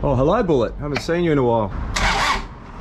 Oh, hello, Bullet. Haven't seen you in a while.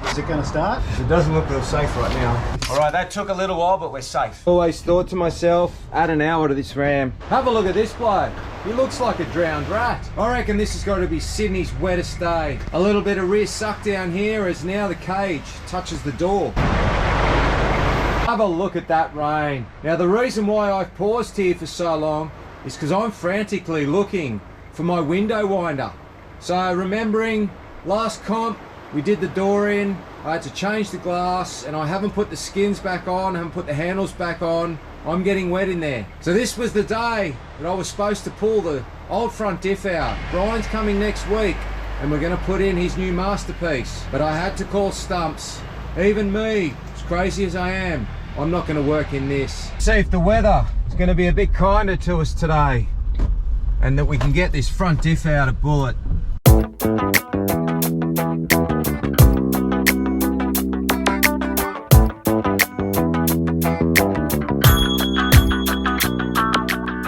Is it going to start? It doesn't look real safe right now. All right, that took a little while, but we're safe. Always thought to myself, add an hour to this ram. Have a look at this bloke. He looks like a drowned rat. I reckon this has got to be Sydney's wettest day. A little bit of rear suck down here as now the cage touches the door. Have a look at that rain. Now, the reason why I've paused here for so long is because I'm frantically looking for my window winder. So remembering last comp, we did the door in, I had to change the glass, and I haven't put the skins back on, haven't put the handles back on. I'm getting wet in there. So this was the day that I was supposed to pull the old front diff out. Brian's coming next week, and we're gonna put in his new masterpiece. But I had to call stumps. Even me, as crazy as I am, I'm not gonna work in this. See if the weather is gonna be a bit kinder to us today, and that we can get this front diff out of Bullet.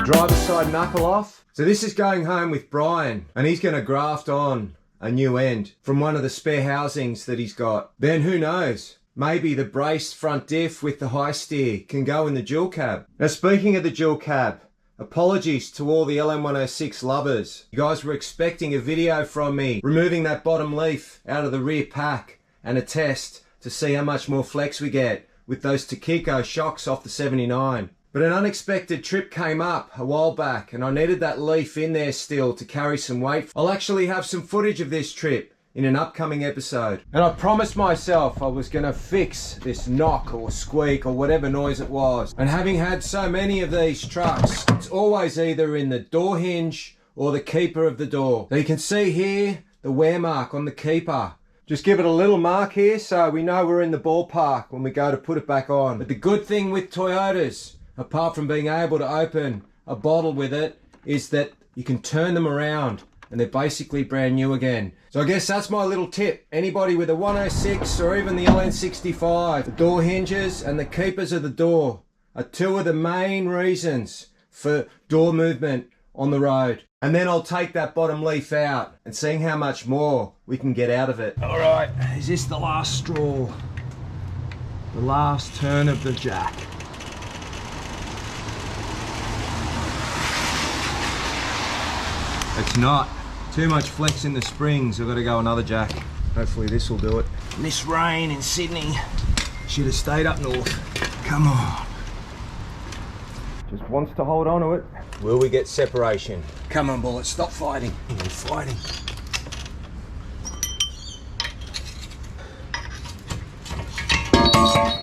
Driver's side knuckle off. So this is going home with Brian, and he's going to graft on a new end from one of the spare housings that he's got. Then who knows? Maybe the braced front diff with the high steer can go in the dual cab. Now, speaking of the dual cab, apologies to all the LM106 lovers. You guys were expecting a video from me removing that bottom leaf out of the rear pack and a test to see how much more flex we get with those Takiko shocks off the 79. But an unexpected trip came up a while back, and I needed that leaf in there still to carry some weight. I'll actually have some footage of this trip in an upcoming episode. And I promised myself I was going to fix this knock or squeak or whatever noise it was. And having had so many of these trucks, it's always either in the door hinge or the keeper of the door. So you can see here the wear mark on the keeper. Just give it a little mark here so we know we're in the ballpark when we go to put it back on. But the good thing with Toyotas, apart from being able to open a bottle with it, is that you can turn them around and they're basically brand new again. So I guess that's my little tip. Anybody with a 106 or even the LN65, the door hinges and the keepers of the door are two of the main reasons for door movement on the road. And then I'll take that bottom leaf out and seeing how much more we can get out of it. All right, is this the last straw? The last turn of the jack. It's not. Too much flex in the springs. I've got to go another jack. Hopefully this will do it. And this rain in Sydney should have stayed up north. Come on. Just wants to hold on to it. Will we get separation? Come on, Bullet, stop fighting. You're fighting.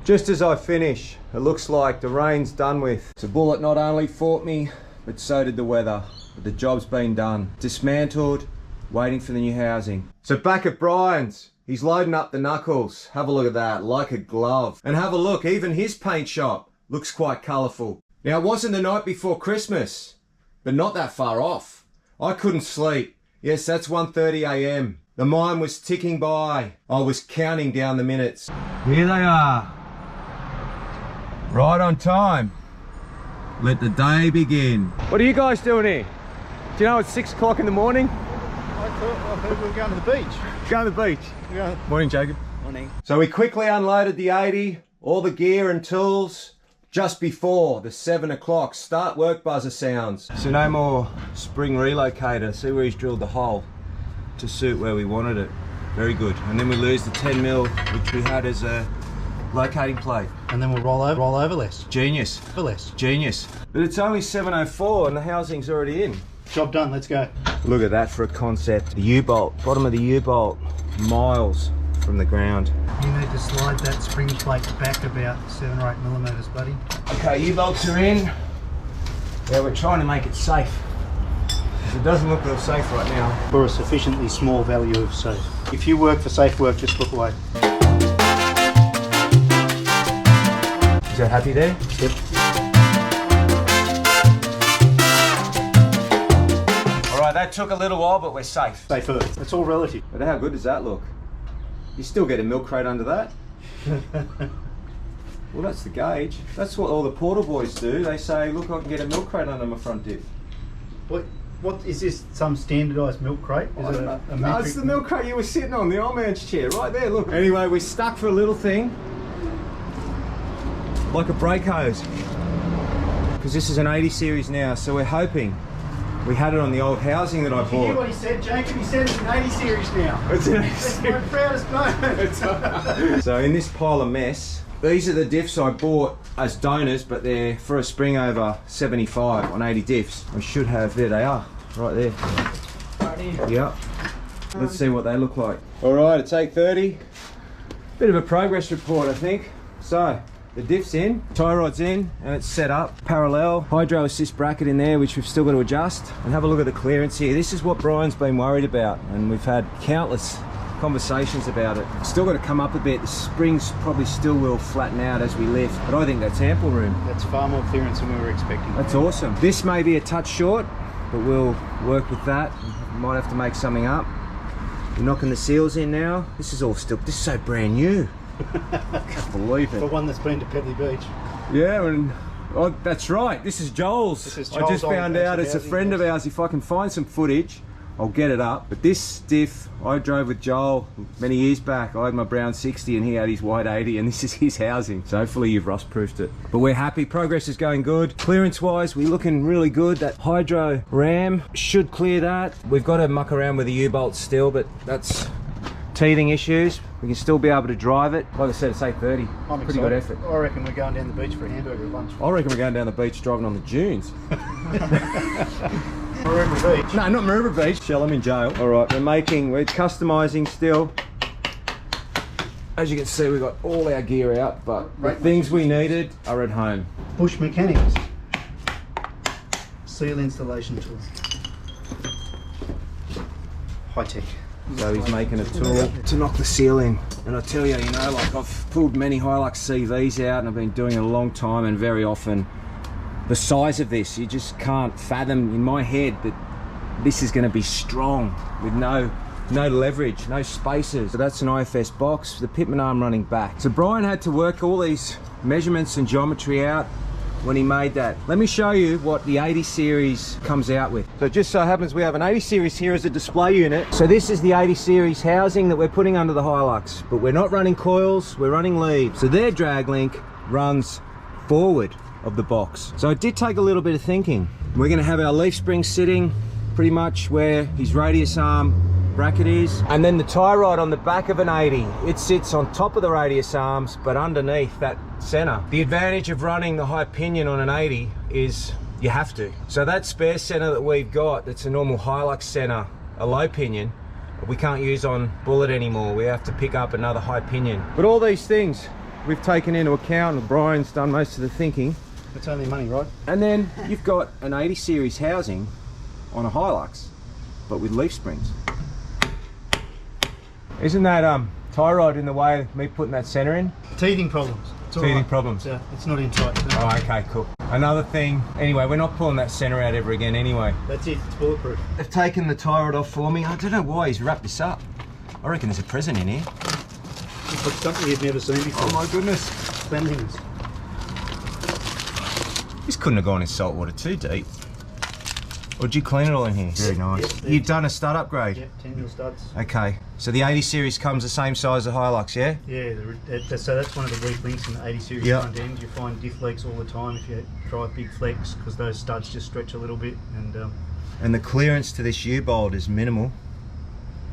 Just as I finish, it looks like the rain's done with. So Bullet not only fought me, but so did the weather. But the job's been done. Dismantled, waiting for the new housing. So back at Brian's, he's loading up the knuckles. Have a look at that, like a glove. And have a look, even his paint shop looks quite colourful. Now, it wasn't the night before Christmas, but not that far off. I couldn't sleep. Yes, that's 1:30 AM. The mind was ticking by. I was counting down the minutes. Here they are. Right on time. Let the day begin. What are you guys doing here? Do you know it's 6 o'clock in the morning? I heard we were going to the beach. Going to the beach. Yeah. Morning, Jacob. Morning. So we quickly unloaded the 80, all the gear and tools, just before the 7 o'clock start work buzzer sounds. So no more spring relocator. See where he's drilled the hole to suit where we wanted it. Very good. And then we lose the 10 mil, which we had as a locating plate. And then we'll roll over less. Genius. For less. Genius. But it's only 7:04 and the housing's already in. Job done, let's go. Look at that for a concept. The U-bolt, bottom of the U-bolt, miles from the ground. You need to slide that spring plate back about 7 or 8 millimeters, buddy. Okay, U-bolts are in. Yeah, we're trying to make it safe. It doesn't look real safe right now. For a sufficiently small value of safe. If you work for safe work, just look away. Is that happy there? Yep. Alright, that took a little while, but we're safe. Safer. It's all relative. But how good does that look? You still get a milk crate under that? Well, that's the gauge. That's what all the porter boys do. They say, look, I can get a milk crate under my front diff. What? What is this? Some standardised milk crate? Is it a No, it's the milk crate you were sitting on, the old man's chair, right there, look. Anyway, we're stuck for a little thing. Like a brake hose. Because this is an 80 series now, so we're hoping. We had it on the old housing that I bought. Did you hear what he said, Jacob? He said it's an 80 series now. It's an 80 That's my proudest moment. So in this pile of mess, these are the diffs I bought as donors, but they're for a spring over 75 on 80 diffs. I should have, there they are, right there. Right here. Yep. Let's see what they look like. All right, it's 8:30. Bit of a progress report, I think. So, the diff's in, tie rod's in, and it's set up. Parallel hydro assist bracket in there, which we've still got to adjust. And have a look at the clearance here. This is what Brian's been worried about, and we've had countless conversations about it. Still got to come up a bit. The springs probably still will flatten out as we lift, but I think that's ample room. That's far more clearance than we were expecting. That's awesome. This may be a touch short, but we'll work with that. Might have to make something up. We're knocking the seals in now. This is all still, this is so brand new. I can't believe it. For one that's been to Pebbly Beach. Yeah, and oh, that's right. This is Joel's. This is I Joel's just found out it's a friend of ours. If I can find some footage, I'll get it up. But this diff, I drove with Joel many years back. I had my brown 60 and he had his white 80, and this is his housing. So hopefully you've rust-proofed it. But we're happy. Progress is going good. Clearance-wise, we're looking really good. That hydro ram should clear that. We've got to muck around with the U-bolts still, but that's teething issues. We can still be able to drive it. Like I said, it's 8:30. I'm Pretty good effort. I reckon we're going down the beach for a hamburger at lunch. I reckon we're going down the beach driving on the dunes. Maroubra Beach. No, not Maroubra Beach. Shell, I'm in jail. All right, we're customising still. As you can see, we've got all our gear out, but the things we needed are at home. Bush Mechanics. Seal installation tool. High tech. So he's making a tool to knock the seal in. And I tell you, like I've pulled many Hilux CVs out and I've been doing it a long time, and very often the size of this, you just can't fathom in my head that this is going to be strong with no leverage, no spacers. So that's an IFS box, the pitman arm running back. So Brian had to work all these measurements and geometry out when he made that. Let me show you what the 80 series comes out with. So it just so happens we have an 80 series here as a display unit. So this is the 80 series housing that we're putting under the Hilux, but we're not running coils, we're running leads. So their drag link runs forward of the box. So it did take a little bit of thinking. We're going to have our leaf spring sitting pretty much where his radius arm bracket is, and then the tie rod on the back of an 80, it sits on top of the radius arms but underneath that center. The advantage of running the high pinion on an 80 is you have to. So that spare center that we've got, that's a normal Hilux center, a low pinion, we can't use on Bullet anymore. We have to pick up another high pinion. But all these things we've taken into account, and Brian's done most of the thinking. It's only money, right? And then you've got an 80 series housing on a Hilux, but with leaf springs. Isn't that tie rod in the way of me putting that center in? Teething problems. It's Teething right. problems. It's not in tight. So. Oh, okay, cool. Another thing, anyway, we're not pulling that center out ever again anyway. That's it, it's bulletproof. They've taken the tie rod off for me. I don't know why he's wrapped this up. I reckon there's a present in here. It's like something you've never seen before. Oh my goodness. Cleanliness. This couldn't have gone in salt water too deep. Or did you clean it all in here? Very nice. Yep, You've done a stud upgrade? Yep, 10mm studs. Okay, so the 80 series comes the same size as Hilux, yeah? Yeah, so that's one of the weak links in the 80 series front end. You find diff leaks all the time if you drive big flex, because those studs just stretch a little bit. And the clearance to this U-bolt is minimal.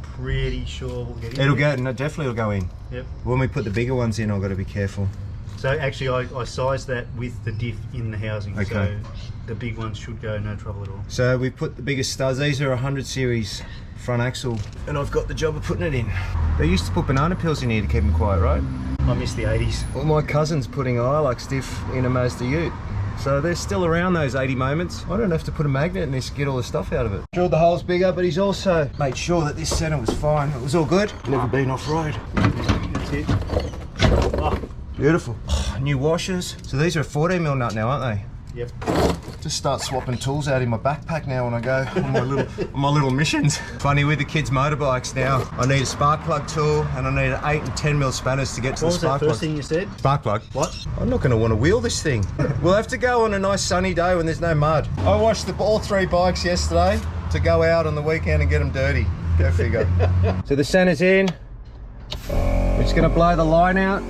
Pretty sure we'll get in. It'll go, no, definitely it'll go in. Yep. When we put the bigger ones in, I've got to be careful. So actually I sized that with the diff in the housing, Okay. so the big ones should go no trouble at all. So we put the biggest studs. These are 100 series front axle, and I've got the job of putting it in. They used to put banana peels in here to keep them quiet, right? I miss the 80s. Well, my cousin's putting a Hilux diff in a Mazda Ute. So they're still around those 80 moments. I don't have to put a magnet in this to get all the stuff out of it. Drilled the holes bigger, but he's also made sure that this center was fine. It was all good. Never been off-road. That's it. Oh. Beautiful. Oh, new washers. So these are a 14mm nut now, aren't they? Yep. Just start swapping tools out in my backpack now when I go on my little missions. Funny with the kids' motorbikes now, I need a spark plug tool and I need 8 and 10 mil spanners to get to the spark plug. What was that first thing you said? Spark plug. What? I'm not going to want to wheel this thing. We'll have to go on a nice sunny day when there's no mud. I washed all 3 bikes yesterday to go out on the weekend and get them dirty. Go figure. So the center's in. We're just going to blow the line out.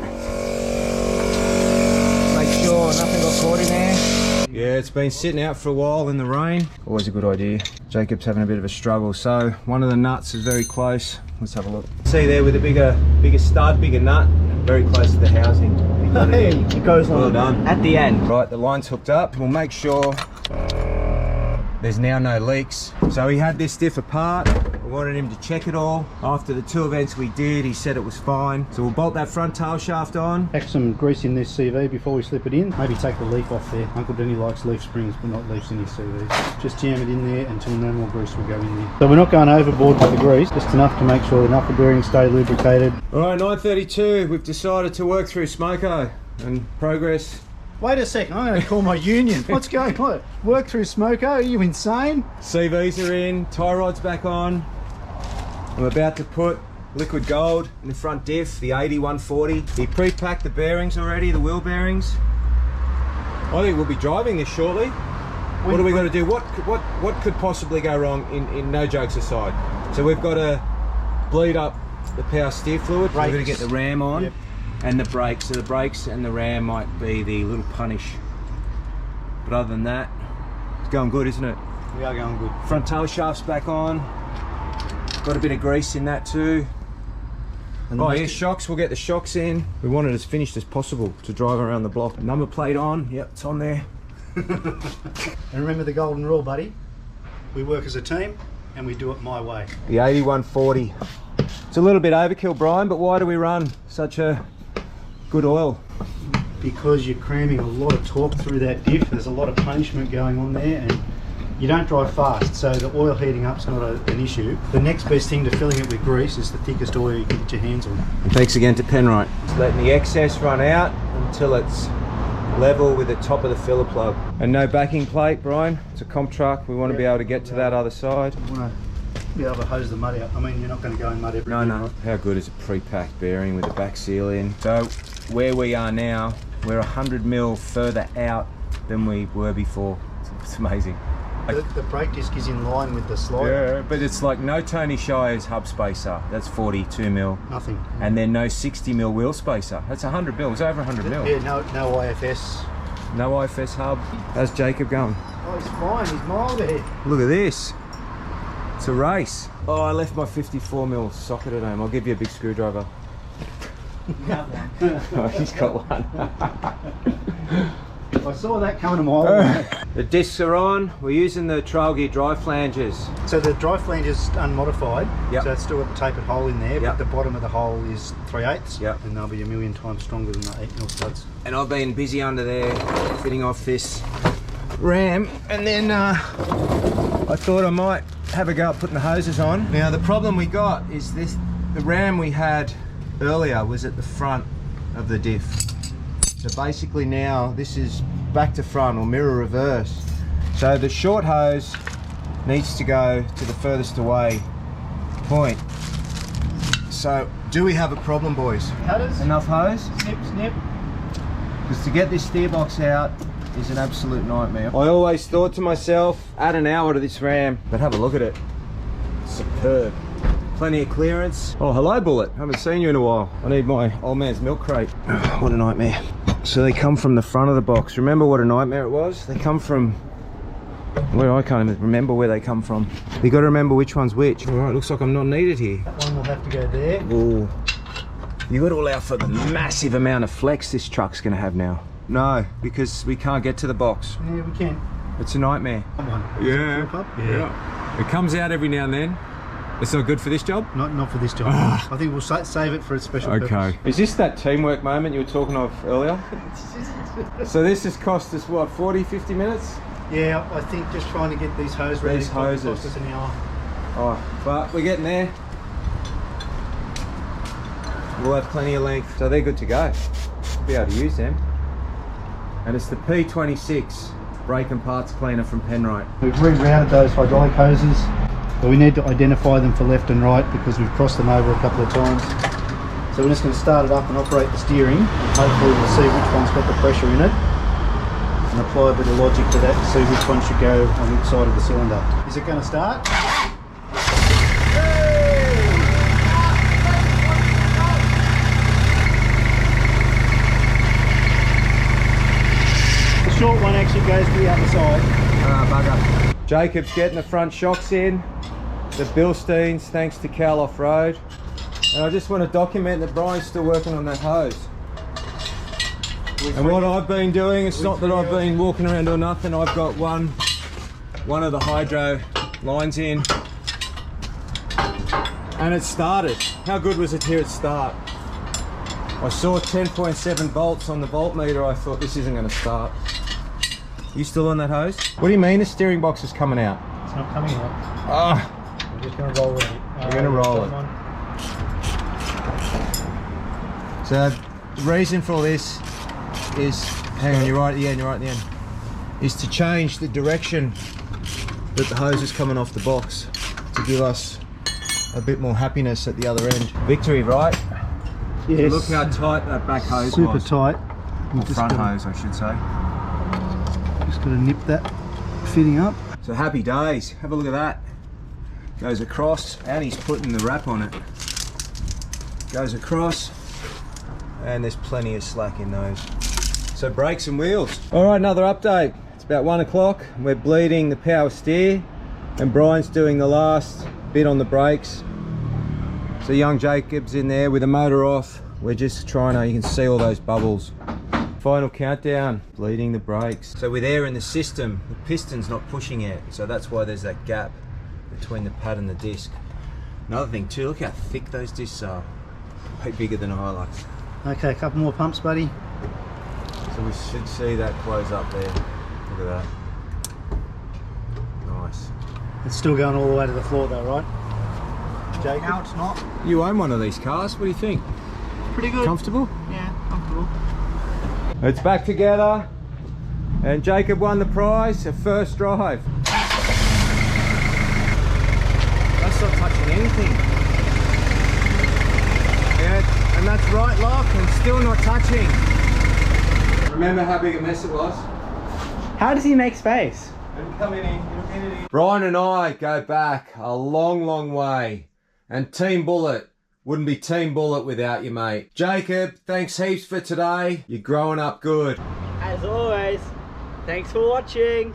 Make sure nothing got caught in there. Yeah, it's been sitting out for a while in the rain. Always a good idea. Jacob's having a bit of a struggle. So one of the nuts is very close. Let's have a look. See there with the bigger stud, bigger nut, very close to the housing. It goes on. Well done. At the end. Right, the line's hooked up. We'll make sure there's now no leaks. So he had this diff apart. We wanted him to check it all. After the 2 events we did, he said it was fine. So we'll bolt that front tail shaft on. Pack some grease in this CV before we slip it in. Maybe take the leaf off there. Uncle Denny likes leaf springs, but not leaves in his CVs. Just jam it in there until no more grease will go in there. So we're not going overboard with the grease, just enough to make sure the knuckle bearings stay lubricated. All right, 9:32. We've decided to work through Smoko and progress. Wait a second, I'm going to call my union. What's going on? Work through Smoko? Are you insane? CVs are in, tie rod's back on. I'm about to put liquid gold in the front diff, the 80-140. He pre-packed the bearings already, the wheel bearings. I think we'll be driving this shortly. What are we going to do? What could possibly go wrong in no jokes aside? So we've got to bleed up the power steer fluid. We're going to get the ram on. Yep. And the brakes. So the brakes and the ram might be the little punish. But other than that, it's going good, isn't it? We are going good. Front tail shaft's back on. Got a bit of grease in that too. And oh yeah, shocks, we'll get the shocks in. We want it as finished as possible to drive around the block. Number plate on, yep, it's on there. And remember the golden rule, buddy. We work as a team and we do it my way. The 80-140. It's a little bit overkill, Brian, but why do we run such a good oil? Because you're cramming a lot of torque through that diff. There's a lot of punishment going on there and you don't drive fast, so the oil heating up's not an issue. The next best thing to filling it with grease is the thickest oil you can get your hands on. And thanks again to Penrite. Just letting the excess run out until it's level with the top of the filler plug. And no backing plate, Brian. It's a comp truck. We want to be able to get to that other side. You want to be able to hose the mud out. I mean, you're not going to go in mud every day. No. How good is a pre-packed bearing with the back seal in? So where we are now, we're 100 mil further out than we were before. It's amazing. The brake disc is in line with the slider. Yeah, but it's like no Tony Shire's hub spacer. That's 42 mil. Nothing. And then no 60 mil wheel spacer. That's 100 mil. It's over 100 mil. Yeah, no IFS. No IFS hub. How's Jacob going? Oh, he's fine. He's mild ahead. Look at this. It's a race. Oh, I left my 54 mil socket at home. I'll give you a big screwdriver. Oh, he's got one. I saw that coming a mile away. The discs are on. We're using the trail gear dry flanges. So the dry flange is unmodified. Yep. So it's still got the tapered hole in there, yep. but the bottom of the hole is 3/8. Yep. And they'll be a million times stronger than the 8 mil studs. And I've been busy under there fitting off this ram, and then I thought I might have a go at putting the hoses on. Now the problem we got is the ram we had earlier was at the front of the diff. So basically now this is back to front or mirror reverse. So the short hose needs to go to the furthest away point. So do we have a problem, boys? Cutters? Enough hose? Snip. Because to get this steerbox out is an absolute nightmare. I always thought to myself, add an hour to this ram, but have a look at it. Superb. Plenty of clearance. Oh, hello, Bullet. Haven't seen you in a while. I need my old man's milk crate. Oh, what a nightmare. So they come from the front of the box. Remember what a nightmare it was? They come from where I can't even remember where they come from. You got to remember which one's which. All right, looks like I'm not needed here. That one will have to go there. Ooh. You got to allow for the massive amount of flex this truck's going to have now. No, because we can't get to the box. Yeah, we can. It's a nightmare. Come on. Yeah. It comes out every now and then. It's not good for this job? Not for this job. I think we'll save it for a special purpose. Is this that teamwork moment you were talking of earlier? So this has cost us what, 40, 50 minutes? Yeah, I think just trying to get these hoses ready cost us an hour. Oh, but we're getting there. We'll have plenty of length, so they're good to go. We'll be able to use them. And it's the P26 brake and parts cleaner from Penrite. We've rerouted those hydraulic hoses, but we need to identify them for left and right because we've crossed them over a couple of times. So we're just going to start it up and operate the steering, and hopefully we'll see which one's got the pressure in it, and apply a bit of logic to that to see which one should go on which side of the cylinder. Is it going to start? The short one actually goes to the other side. Bugger. Jacob's getting the front shocks in, the Bilsteins, thanks to Cal Offroad. And I just want to document that Brian's still working on that hose. And what I've been doing, it's not that I've been walking around doing nothing. I've got one of the hydro lines in, and it started. How good was it here at start? I saw 10.7 volts on the voltmeter. I thought this isn't going to start. You still on that hose? What do you mean the steering box is coming out? It's not coming out. Ah, We're just going to roll it. we're going to roll it. So the reason for all this is, hang on, you're right at the end, is to change the direction that the hose is coming off the box to give us a bit more happiness at the other end. Victory, right? Yes. Look how tight that back hose Super was. tight. Or front hose, I should say. Just got to nip that fitting up. So happy days. Have a look at that. Goes across, and he's putting the wrap on it. Goes across, and there's plenty of slack in those. So brakes and wheels. All right, another update. It's about 1 o'clock. We're bleeding the power steer, and Brian's doing the last bit on the brakes. So young Jacob's in there with the motor off. We're just trying to, you can see all those bubbles. Final countdown, bleeding the brakes. So with air in the system, the piston's not pushing it, so that's why there's that gap between the pad and the disc. Another thing too, look how thick those discs are. Way bigger than a Hilux. Okay, a couple more pumps, buddy. So we should see that close up there. Look at that. Nice. It's still going all the way to the floor though, right? Jacob? No, it's not. You own one of these cars, what do you think? Pretty good. Comfortable? Yeah, comfortable. It's back together, and Jacob won the prize, a first drive. That's not touching anything. Yeah, and that's right lock and still not touching. Remember how big a mess it was? How does he make space? Brian and I go back a long, long way, and Team Bullet wouldn't be Team Bullet without you, mate. Jacob, thanks heaps for today. You're growing up good. As always, thanks for watching.